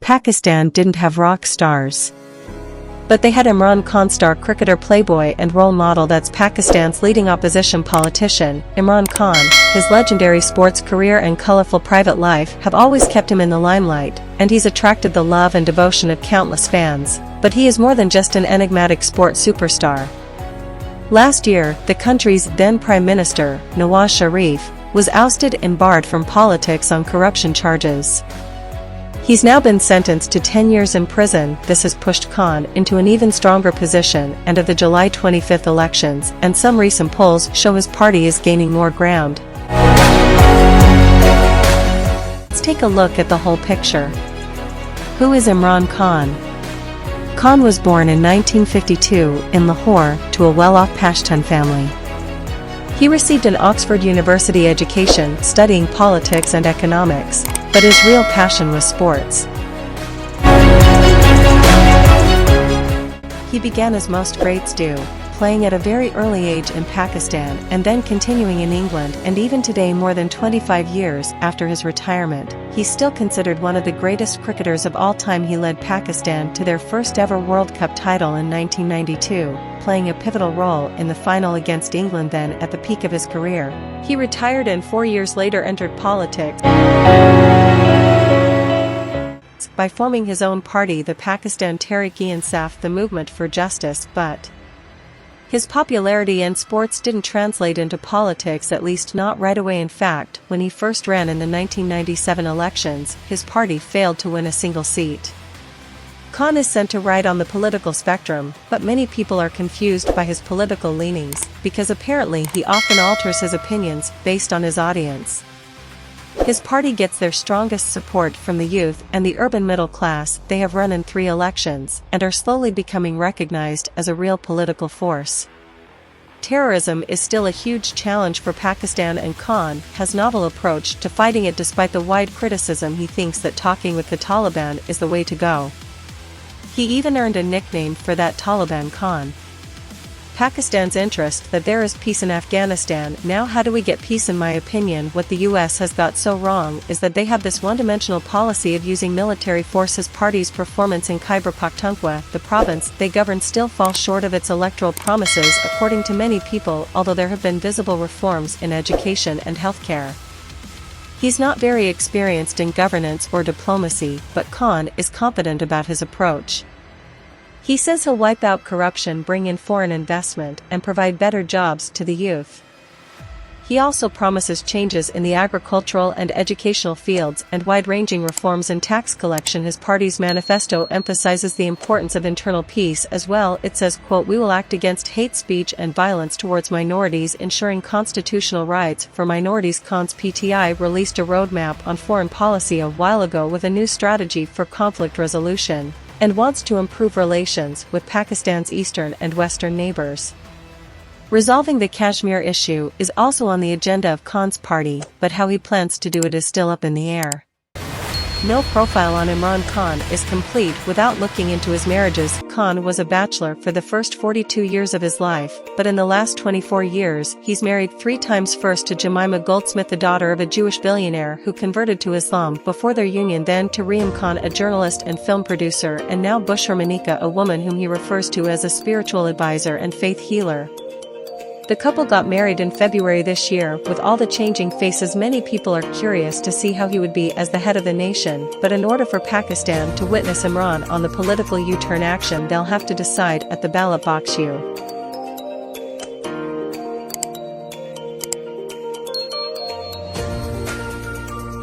Pakistan didn't have rock stars. But they had Imran Khan, star cricketer, playboy and role model. That's Pakistan's leading opposition politician, Imran Khan. His legendary sports career and colorful private life have always kept him in the limelight, and he's attracted the love and devotion of countless fans. But he is more than just an enigmatic sports superstar. Last year, the country's then Prime Minister, Nawaz Sharif, was ousted and barred from politics on corruption charges. He's now been sentenced to 10 years in prison. This has pushed Khan into an even stronger position and of the July 25 elections, and some recent polls show his party is gaining more ground. Let's take a look at the whole picture. Who is Imran Khan? Khan was born in 1952 in Lahore to a well-off Pashtun family. He received an Oxford University education studying politics and economics, but his real passion was sports. He began as most greats do, playing at a very early age in Pakistan and then continuing in England, and even today, more than 25 years after his retirement, he's still considered one of the greatest cricketers of all time. He led Pakistan to their first ever World Cup title in 1992, playing a pivotal role in the final against England then at the peak of his career. He retired and 4 years later entered politics by forming his own party, the Pakistan Tehreek-e-Insaf, the Movement for Justice, but his popularity in sports didn't translate into politics, at least not right away. In fact, when he first ran in the 1997 elections, his party failed to win a single seat. Khan is said to right on the political spectrum, but many people are confused by his political leanings, because apparently he often alters his opinions based on his audience. His party gets their strongest support from the youth and the urban middle class. They have run in 3 elections, and are slowly becoming recognized as a real political force. Terrorism is still a huge challenge for Pakistan, and Khan has a novel approach to fighting it. Despite the wide criticism, he thinks that talking with the Taliban is the way to go. He even earned a nickname for that, Taliban Khan. Pakistan's interest that there is peace in Afghanistan. Now, how do we get peace? In my opinion, what the US has got so wrong is that they have this one-dimensional policy of using military forces. Party's performance in Khyber Pakhtunkhwa, the province they govern, still falls short of its electoral promises, according to many people, although there have been visible reforms in education and healthcare. He's not very experienced in governance or diplomacy, but Khan is confident about his approach. He says he'll wipe out corruption, bring in foreign investment, and provide better jobs to the youth. He also promises changes in the agricultural and educational fields and wide-ranging reforms in tax collection. His party's manifesto emphasizes the importance of internal peace as well. It says, quote, "We will act against hate speech and violence towards minorities, ensuring constitutional rights for minorities." Khan's PTI released a roadmap on foreign policy a while ago with a new strategy for conflict resolution, and wants to improve relations with Pakistan's eastern and western neighbors. Resolving the Kashmir issue is also on the agenda of Khan's party, but how he plans to do it is still up in the air. No profile on Imran Khan is complete without looking into his marriages. Khan was a bachelor for the first 42 years of his life, but in the last 24 years, he's married 3 times. First to Jemima Goldsmith, the daughter of a Jewish billionaire who converted to Islam before their union, then to Riyam Khan, a journalist and film producer, and now Bushra Manika, a woman whom he refers to as a spiritual advisor and faith healer. The couple got married in February this year. With all the changing faces, many people are curious to see how he would be as the head of the nation, but in order for Pakistan to witness Imran on the political U-turn action, they'll have to decide at the ballot box.